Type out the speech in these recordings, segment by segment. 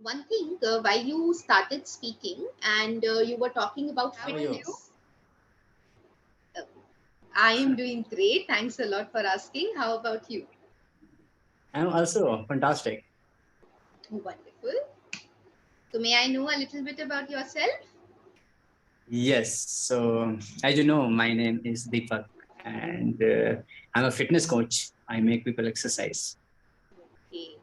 One thing, while you started speaking and you were talking about How are you? fitness, uh, I am doing great. Thanks a lot for asking. How about you? I'm also fantastic. Wonderful. So, may I know a little bit about yourself? Yes. So, as you know, my name is Deepak, and I'm a fitness coach. I make people exercise. Okay.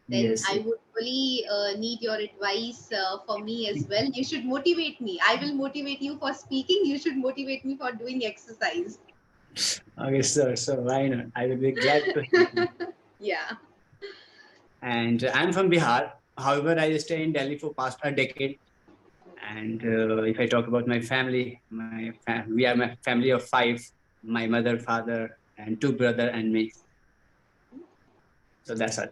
Then Yes. I would really need your advice for me as well. You should motivate me. I will motivate you for speaking. You should motivate me for doing exercise. Okay, sir. So, why not? I will be glad to help you. Yeah. And I'm from Bihar. However, I stay in Delhi for past a decade. And if I talk about my family, we are my family of five: my mother, father, and two brother, and me. So that's all.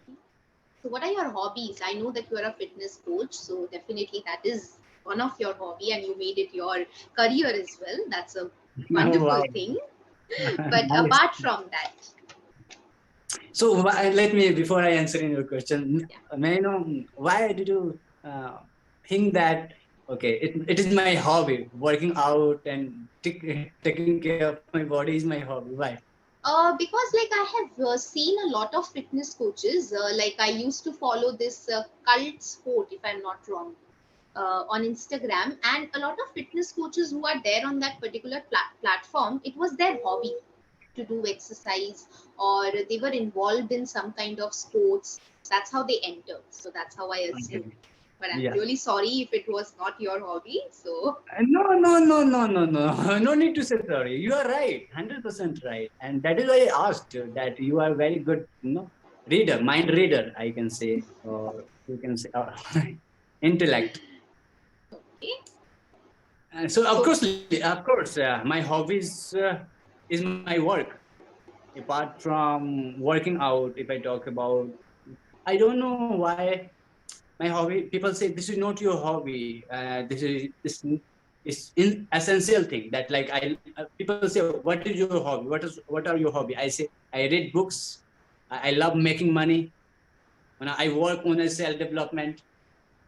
So, what are your hobbies? I know that you are a fitness coach, so definitely that is one of your hobby, and you made it your career as well. That's a Wow. wonderful thing. But Nice. apart from that, So let me, before I answer in your question, yeah. may I know why did you think that okay, it is my hobby, working out and taking care of my body is my hobby. Why? Because like I have seen a lot of fitness coaches. Like I used to follow this cult sport, if I'm not wrong, on Instagram, and a lot of fitness coaches who are there on that particular platform, it was their hobby to do exercise, or they were involved in some kind of sports. That's how they entered. So that's how I assumed. Okay. But I'm Yeah. really sorry if it was not your hobby. So No, no, no, no, no, no. No need to say sorry. You are right, 100% right, and that is why I asked that you are very good, reader, mind reader. I can say, or you can say, intellect. okay. So So of course, my hobbies is my work. Apart from working out, if I talk about, I don't know why my hobby. People say this is not your hobby. This is in essential thing that like people say, what is your hobby? What are your hobby? I say I read books. I love making money. When I work on a self development,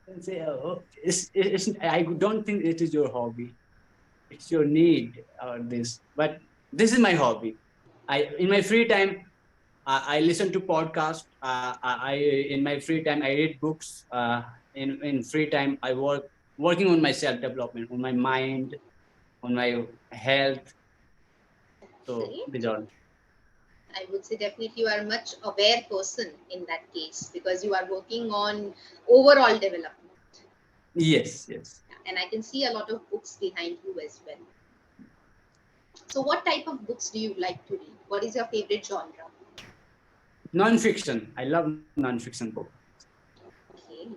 and say, oh, I don't think it is your hobby, it's your need or this, but this is my hobby. I in my free time I listen to podcasts. I in my free time I read books. In free time I working on my self development, on my mind, on my health. So great. these all. I would say definitely you are a much aware person in that case because you are working on overall development. Yes, yes. And I can see a lot of books behind you as well. So, what type of books do you like to read? What is your favorite genre? Non-fiction. I love non-fiction book. Okay.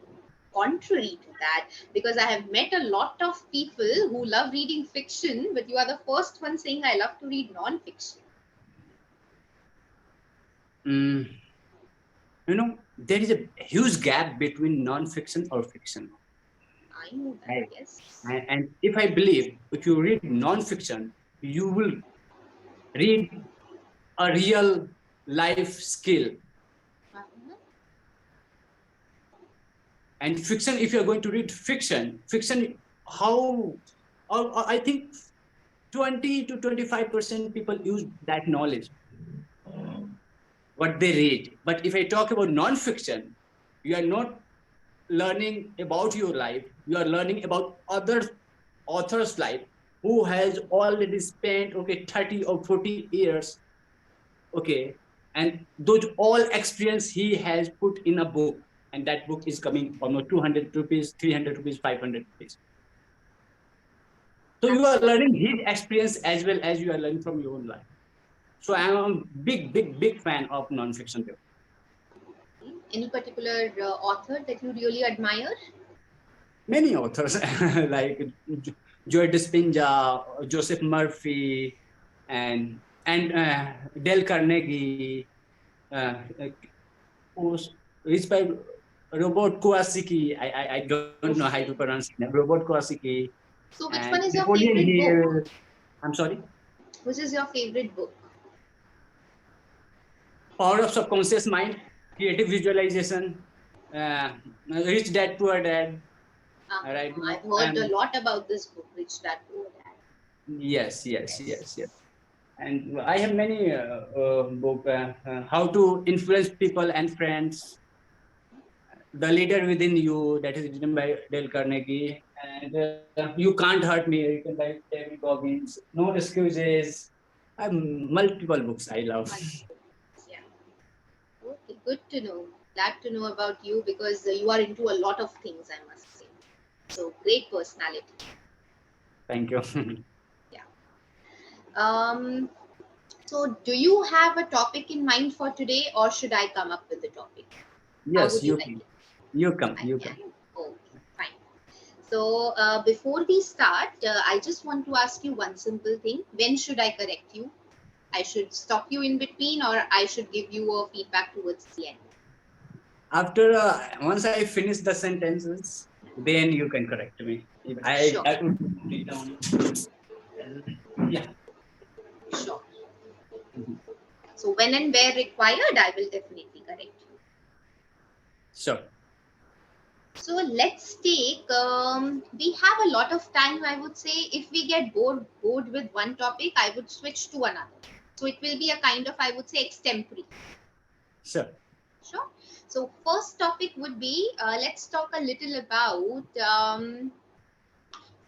Contrary to that, because I have met a lot of people who love reading fiction, but you are the first one saying I love to read non-fiction. Mm, there is a huge gap between non-fiction or fiction. I know that, Right. yes. And if I believe if you read non-fiction, you will read a real life skill. Uh-huh. And fiction, if you're going to read fiction, how, I think 20 to 25% people use that knowledge, what they read. But if I talk about non-fiction, you are not learning about your life, you are learning about other author's life who has already spent, okay, 30 or 40 years, okay, and those all experience he has put in a book, and that book is coming almost 200 rupees, 300 rupees, 500 rupees. So you are Absolutely. learning his experience as well as you are learning from your own life. So I'm a big fan of non-fiction book. Any particular author that you really admire? Many authors like Joy Dispenza, Joseph Murphy, and Dale Carnegie, uh, uh, who's by Robert Kiyosaki. I don't know how to Okay. pronounce it. Robert Kiyosaki So, which and one is your Napoleon favorite book? Hill. I'm sorry. Which is your favorite book? Power of Subconscious Mind, Creative Visualization. uh, Rich Dad Poor Dad, Uh-huh. right? I've heard a lot about this book, Rich Dad Poor Dad. Yes, yes, Yes. yes, yes. And I have many book, how to influence people and friends, the leader within you, that is written by Dale Carnegie, and you can't hurt me, written by David Goggins, no excuses. Multiple books I love. Multiple books, yeah. Okay, good to know. Glad to know about you because you are into a lot of things, I must say. So great personality. Thank you. Yeah. Um. So, do you have a topic in mind for today, or should I come up with the topic? How Yes, would you like it? you come, I you come. can. Okay, fine. So, before we start, I just want to ask you one simple thing. When should I correct you? I should stop you in between, or I should give you a feedback towards the end. After once I finish the sentences, then you can correct me. If Sure, I would put it down. Yeah. sure. Mhm. So, when and where required, I will definitely correct you. Sure. So let's take. We have a lot of time. I would say if we get bored with one topic, I would switch to another. So it will be a kind of, I would say, extempore. Sure. Sure. So first topic would be, let's talk a little about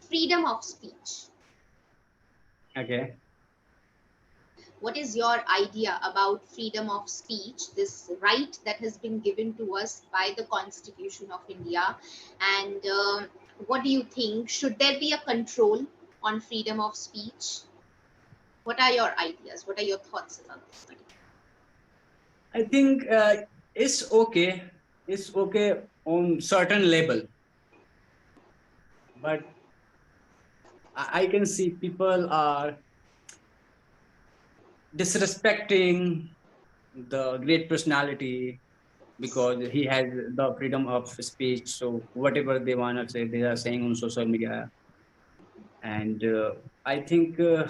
freedom of speech. Okay. What is your idea about freedom of speech, this right that has been given to us by the Constitution of India? And what do you think? Should there be a control on freedom of speech? What are your ideas? What are your thoughts about this? I think it's okay. It's okay on certain level, but I can see people are disrespecting the great personality because he has the freedom of speech. So whatever they want to say, they are saying on social media. And I think, uh,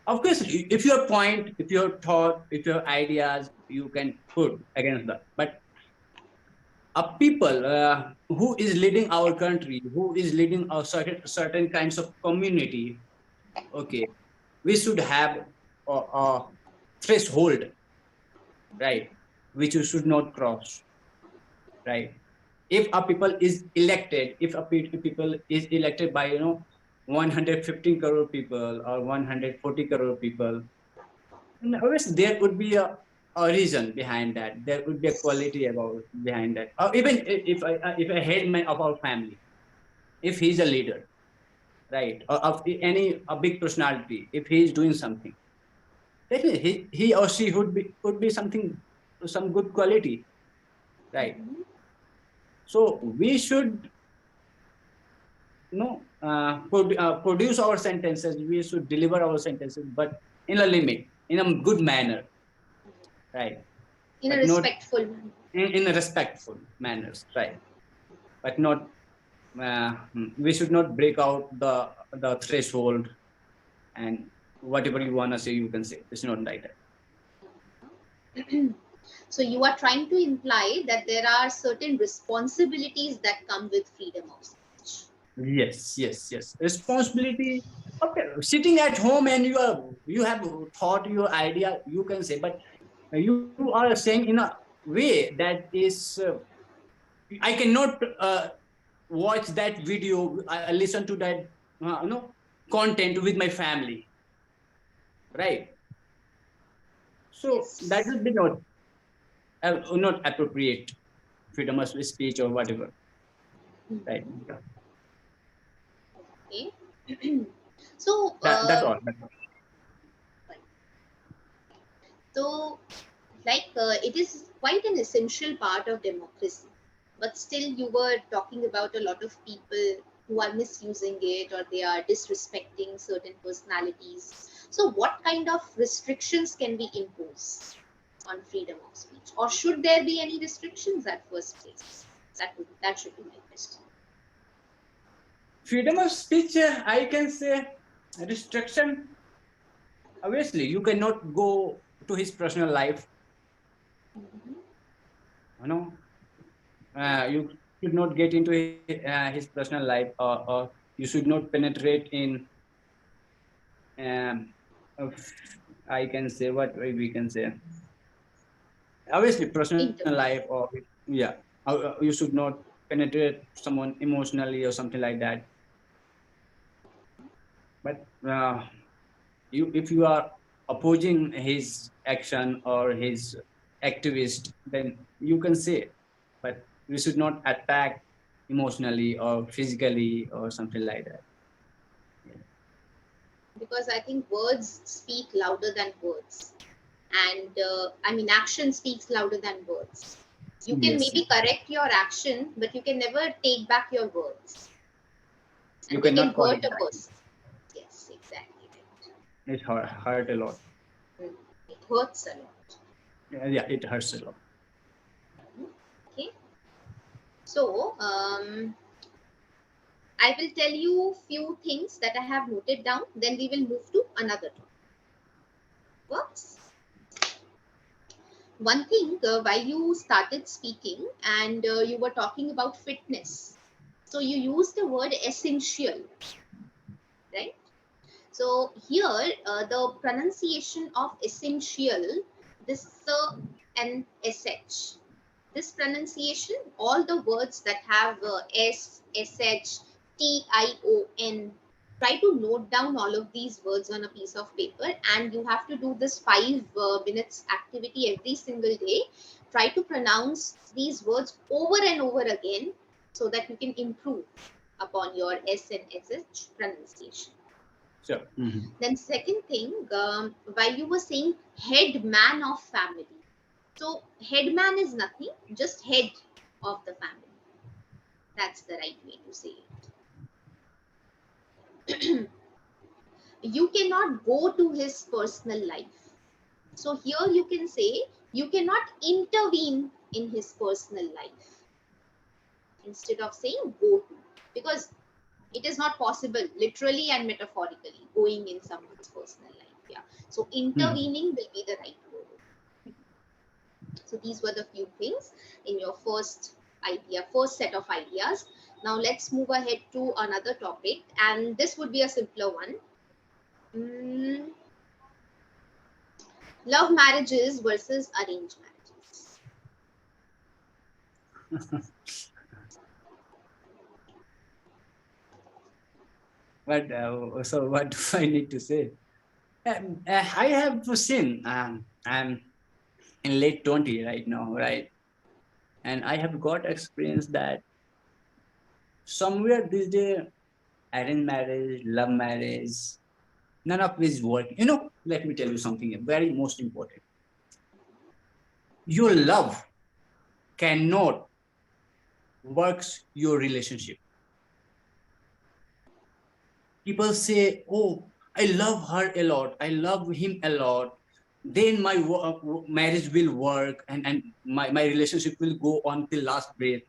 of course, if your point, if your thought, if your ideas, you can put against that. But a people who is leading our country, who is leading a certain kinds of community, okay, we should have a threshold, right, which you should not cross, right? If a people is elected, if a people is elected by 115 crore people or 140 crore people, and obviously there would be a reason behind that. There would be a quality about behind that. Or even if a headman of our family, if he's a leader, right, or of any a big personality, if he is doing something, definitely he or she would be something, some good quality, right? Mhm. So we should produce our sentences. We should deliver our sentences, but in a limit, in a good manner, right? In a But not respectful manner. in a respectful manners, right? But not we should not break out the threshold, and whatever you wanna say, you can say. It's not like that. So you are trying to imply that there are certain responsibilities that come with freedom of speech. Yes, yes, yes. Responsibility. Okay, sitting at home and you have thought your idea, you can say, but you are saying in a way that is I cannot watch that video, listen to that content with my family, right? So that Yes. will be not appropriate freedom of speech or whatever, right? Yeah. Okay. So, That's all. That's all. so it is quite an essential part of democracy. But still, you were talking about a lot of people who are misusing it or they are disrespecting certain personalities. So, what kind of restrictions can we impose on freedom of speech, or should there be any restrictions at first place? That should be my question. Freedom of speech, I can say restriction. Obviously, you cannot go to his personal life, Mhm. you know. You should not get into his personal life, or you should not penetrate in, um, of, I can say what we can say. Obviously, personal life, Interfere. or yeah, you should not penetrate someone emotionally or something like that. But if you are opposing his action or his activist, then you can say, but we should not attack emotionally or physically or something like that. Because I think words speak louder than words, and I mean, action speaks louder than words. You can Yes, maybe correct your action, but you can never take back your words, you and they can cannot call hurt it a back. person. Yes, exactly right. It hurt a lot. Mm. It hurts a lot. Yeah, it hurts a lot. Okay, so I will tell you few things that I have noted down. Then we will move to another topic. Works. One thing, while you started speaking and you were talking about fitness, so you used the word essential, right? So here, the pronunciation of essential, this and sh. This pronunciation, all the words that have s, sh, tion. Try to note down all of these words on a piece of paper, and you have to do this 5 minutes activity every single day. Try to pronounce these words over and over again so that you can improve upon your s and sh pronunciation. So, Then second thing, while you were saying head man of family, so head man is nothing, just head of the family. That's the right way to say it. You cannot go to his personal life. So here you can say you cannot intervene in his personal life instead of saying go to, because it is not possible literally and metaphorically going in someone's personal life. Yeah. So intervening will be the right word. So these were the few things in your first idea, first set of ideas. Now let's move ahead to another topic, and this would be a simpler one. Mm, love marriages versus arranged marriages. but so what do I need to say? I have seen. I'm in late 20 right now, right? And I have got experience that somewhere these days, arranged marriage, love marriage, none of this work. Let me tell you something very most important. Your love cannot works your relationship. People say, "Oh, I love her a lot. I love him a lot. Then my marriage will work, and my relationship will go on till last breath."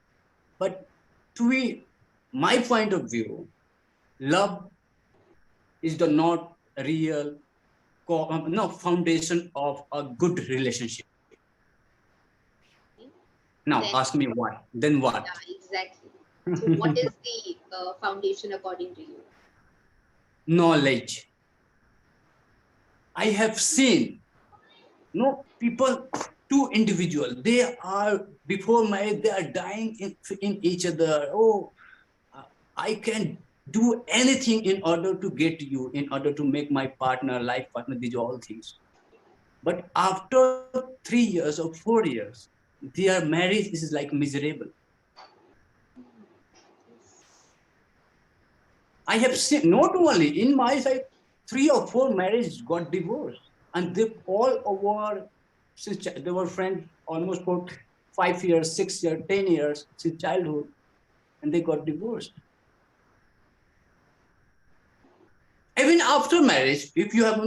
But to be my point of view, love is the not real no foundation of a good relationship. Okay. Now Then, ask me what? Then what? yeah, exactly. So, what is the foundation according to you? Knowledge. I have seen no people, two individual. They are before marriage. They are dying in each other. Oh, uh, I can do anything in order to get you, in order to make my partner, life partner. These all things. But after 3 years or 4 years, their marriage is like miserable. I have seen not only in my side, 3 or 4 marriages got divorced, and they all over since they were friends almost for 5 years, 6 years, 10 years since childhood, and they got divorced. Even after marriage, if you have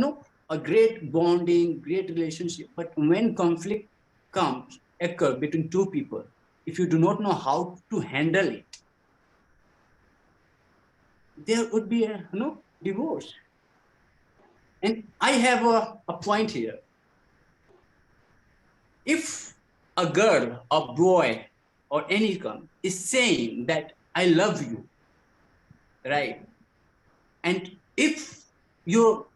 a great bonding, great relationship, but when conflict comes occur between two people, if you do not know how to handle it, there would be a divorce. And I have a point here. If a girl, a boy, or any income is saying that I love you, right? And if your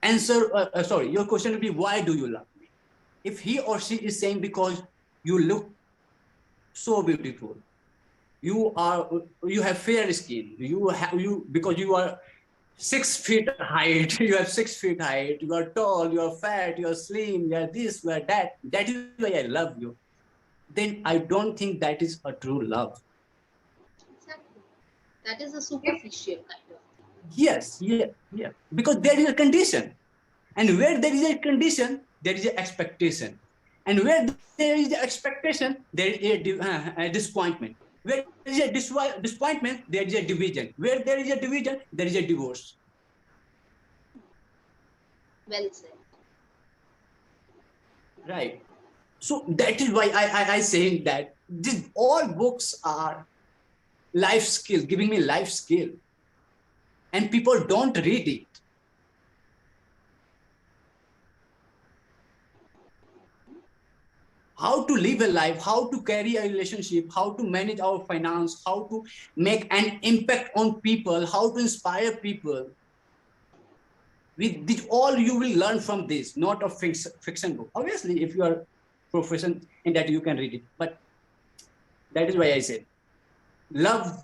answer, your question will be, why do you love me? If he or she is saying because you look so beautiful, you have fair skin, because you are 6 feet height, you have 6 feet height, you are tall, you are fat, you are slim, you are this, you are that. That is why I love you. Then I don't think that is a true love. Exactly. That is a superficial kind of thing. Yes, yeah, yeah. Because there is a condition. And where there is a condition, there is an expectation. And where there is the expectation, there is a disappointment. Where there is a disappointment, there is a division. Where there is a division, there is a divorce. Well said. Right. So that is why I saying that these all books are life skill, giving me life skill, and people don't read it. How to live a life, how to carry a relationship, how to manage our finance, how to make an impact on people, how to inspire people. With this, all you will learn from this, not a fiction book. Obviously, if you are profession in that, you can read it. But that is why I said love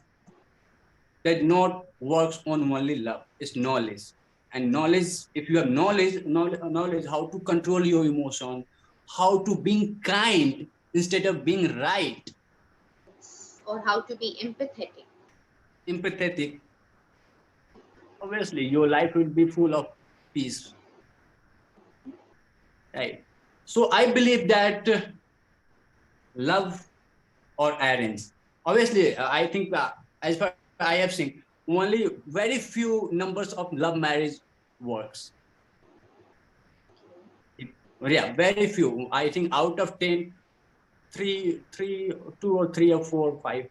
that not works on only love. It's knowledge. And knowledge, if you have knowledge how to control your emotion, how to be kind instead of being right, Yes. Or how to be empathetic. empathetic, obviously your life will be full of peace, right? So I believe that love or arrange. Obviously, I think as far I have seen, only very few numbers of love marriage works. Yeah, very few. I think out of 10, three, 2 or 3 or 4 or 5.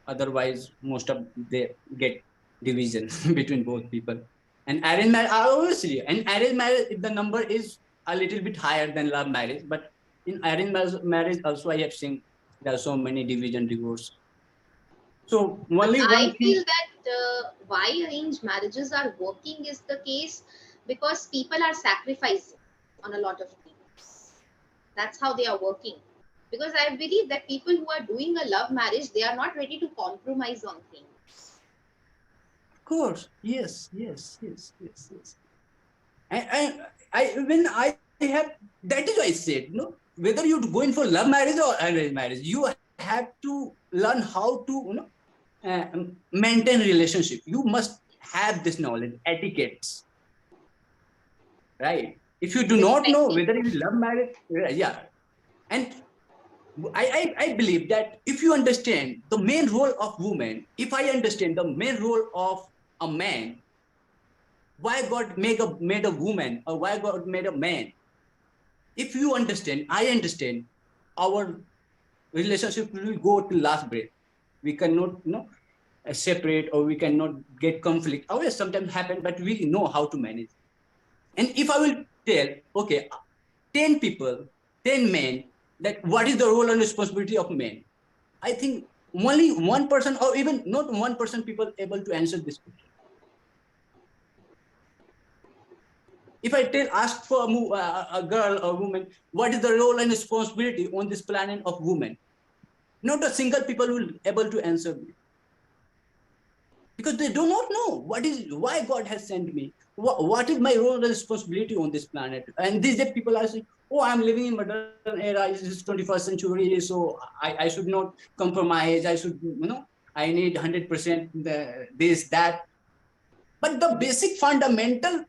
Otherwise, most of they get division between both people. And arranged marriage, obviously, and arranged marriage, the number is a little bit higher than love marriage. But in arranged marriage, also I have seen there are so many division, divorce. So But only I one thing. feel that why arranged marriages are working is the case because people are sacrificing on a lot of things. That's how they are working. Because I believe that people who are doing a love marriage, they are not ready to compromise on things. Of course, yes, yes, yes, yes, yes. When I have, that is why I said, whether you're going for love marriage or arranged marriage, you have to learn how to, maintain relationship. You must have this knowledge, etiquettes, right? If you do not Respect know whether people. it is love marriage, yeah. And I believe that if you understand the main role of woman, if I understand the main role of a man, why God made a woman or why God made a man. If you understand, I understand, our relationship will go to last breath. We cannot, separate, or we cannot get conflict. Always sometimes happen, but we know how to manage. And if I will tell, okay, 10 people, 10 men, that what is the role and responsibility of men, I think only 1% or even not 1% people able to answer this question. If I ask for a girl or woman, what is the role and responsibility on this planet of women? Not a single people will able to answer me, because they do not know why God has sent me. What is my role and responsibility on this planet? And these days people are saying, "Oh, I'm living in modern era. It's 21st century, so I should not compromise. I should, I need 100% this that." But the basic fundamental,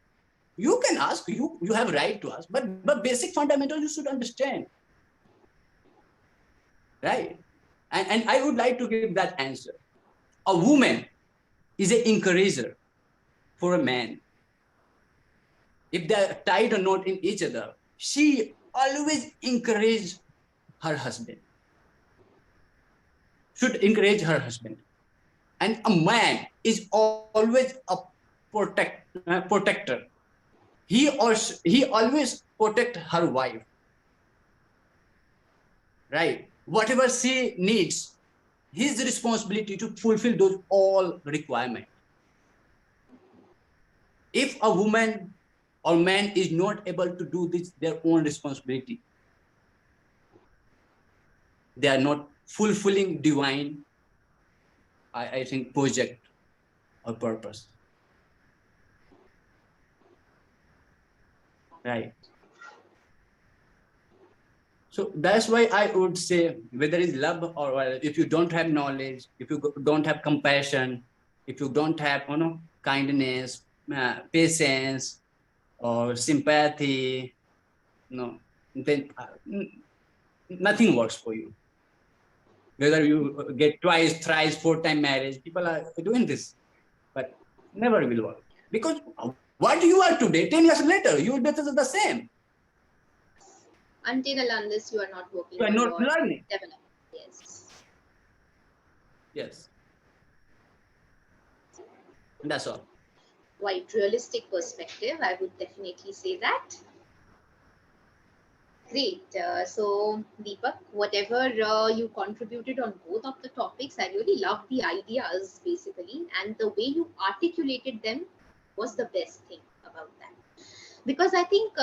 you can ask, you have right to ask, but basic fundamental you should understand, right? And I would like to give that answer. A woman is an encourager for a man. If they're tied or not in each other, she always encourage her husband, should encourage her husband. And a man is always a protector. He always protect her wife, right? whatever she needs, his responsibility to fulfill those all requirements. If a woman or man is not able to do this, their own responsibility, they are not fulfilling divine, I think, project or purpose. Right. So that's why I would say, whether it's love or if you don't have knowledge, if you don't have compassion, if you don't have, kindness, patience, or sympathy, then nothing works for you. Whether you get twice, thrice, 4-time marriage, people are doing this, but never will work. Because what you are today, 10 years later, you will be the same. Until and unless you are not working You are on not your learning. development. Yes. Yes. That's all. Quite realistic perspective, I would definitely say that. Great. So, Deepak, whatever you contributed on both of the topics, I really love the ideas basically, and the way you articulated them was the best thing about that. Because I think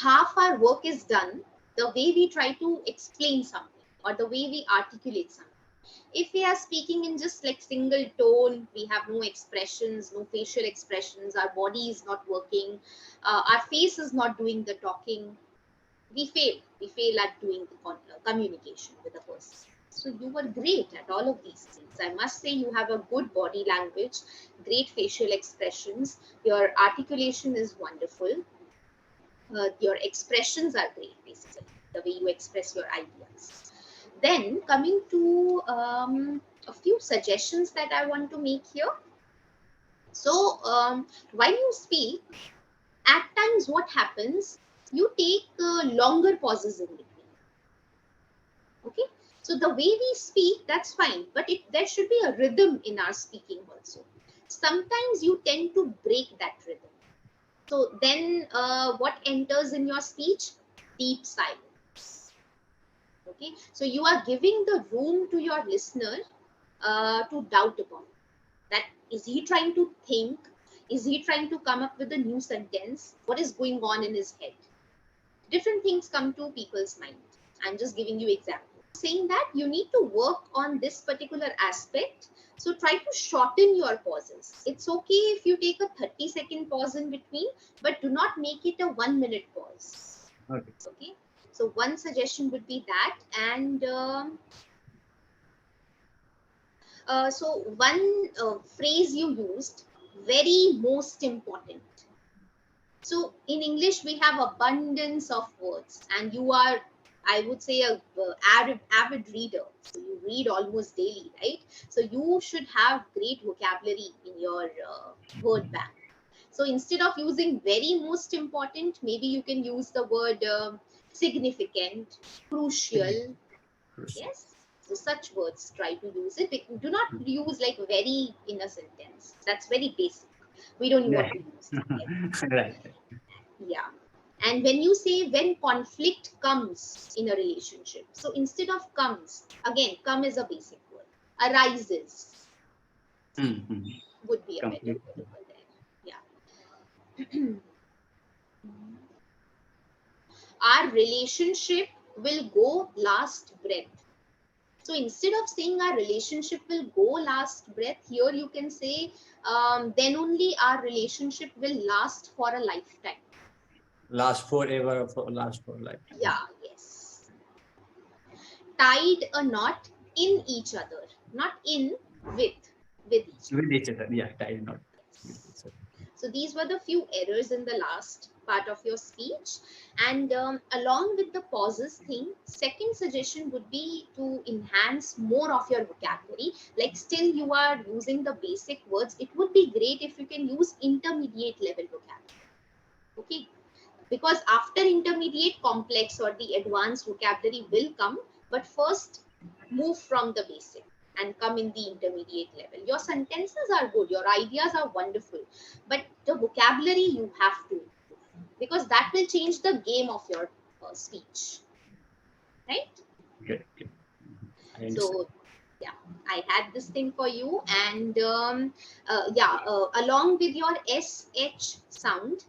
half our work is done the way we try to explain something or the way we articulate something. If we are speaking in just like single tone, we have no expressions, no facial expressions, our body is not working, our face is not doing the talking, we fail at doing the communication with a person. So you were great at all of these things. I must say you have a good body language, great facial expressions, your articulation is wonderful, your expressions are great, basically the way you express your ideas. Then coming to a few suggestions that I want to make here. So while you speak, at times what happens, you take longer pauses in between. Okay, so the way we speak, that's fine, but there should be a rhythm in our speaking also. Sometimes you tend to break that rhythm. So then what enters in your speech? Deep silence. Okay, so you are giving the room to your listener to doubt upon that. Is he trying to think? Is he trying to come up with a new sentence? What is going on in his head? Different things come to people's mind. I'm just giving you examples. Saying that you need to work on this particular aspect. So try to shorten your pauses. It's okay if you take a 30-second pause in between, but do not make it a 1-minute pause. Okay. So one suggestion would be that. And so one phrase you used, very most important. So in English, we have abundance of words, and you are, I would say, a avid reader. So you read almost daily, right? So you should have great vocabulary in your word bank. So instead of using very most important, maybe you can use the word significant, crucial. Yes. So such words, try to use it. Do not use like very in a sentence. That's very basic. We don't want to use that. Right. Yeah. And when you say when conflict comes in a relationship, so instead of comes, again, come is a basic word. Arises would be a better word over there. Yeah. Our relationship will go last breath. So instead of saying our relationship will go last breath, here you can say then only our relationship will last for a lifetime. Last forever, last for life. Yeah, yes. Tied a knot in each other, not in, with each other. With each other. Yeah, tied knot. Yes. So these were the few errors in the last part of your speech. And along with the pauses thing, second suggestion would be to enhance more of your vocabulary. Like still you are using the basic words. It would be great if you can use intermediate level vocabulary. Okay. Because after intermediate, complex or the advanced vocabulary will come. But first, move from the basic and come in the intermediate level. Your sentences are good, your ideas are wonderful, but the vocabulary you have to improve, because that will change the game of your speech, right? Good. Good. I understand. So yeah, I had this thing for you, and along with your sh sound,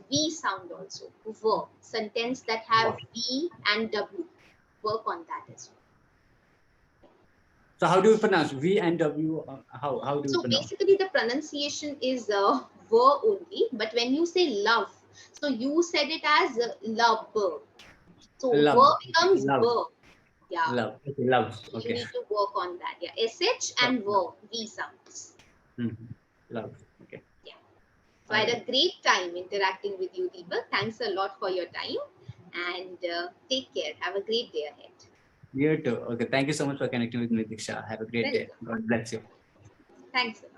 v sound also, ver, sentence that have v and w, work on that as well. So how do you pronounce V and W? How do you So pronounce? basically the pronunciation is ver only, but when you say love, so you said it as love, so Love. ver becomes Love. ver. Yeah, Love. Okay. Love. so you Okay. need to work on that. Yeah, sh Love. and ver, v sounds. Mhm. Love. Okay. Yeah. So I All had right. a great time interacting with you, Deepak. Thanks a lot for your time, and take care. Have a great day ahead. You too. Okay. Thank you so much for connecting with me, Diksha. Have a great day. Welcome. God bless you. Thanks a lot.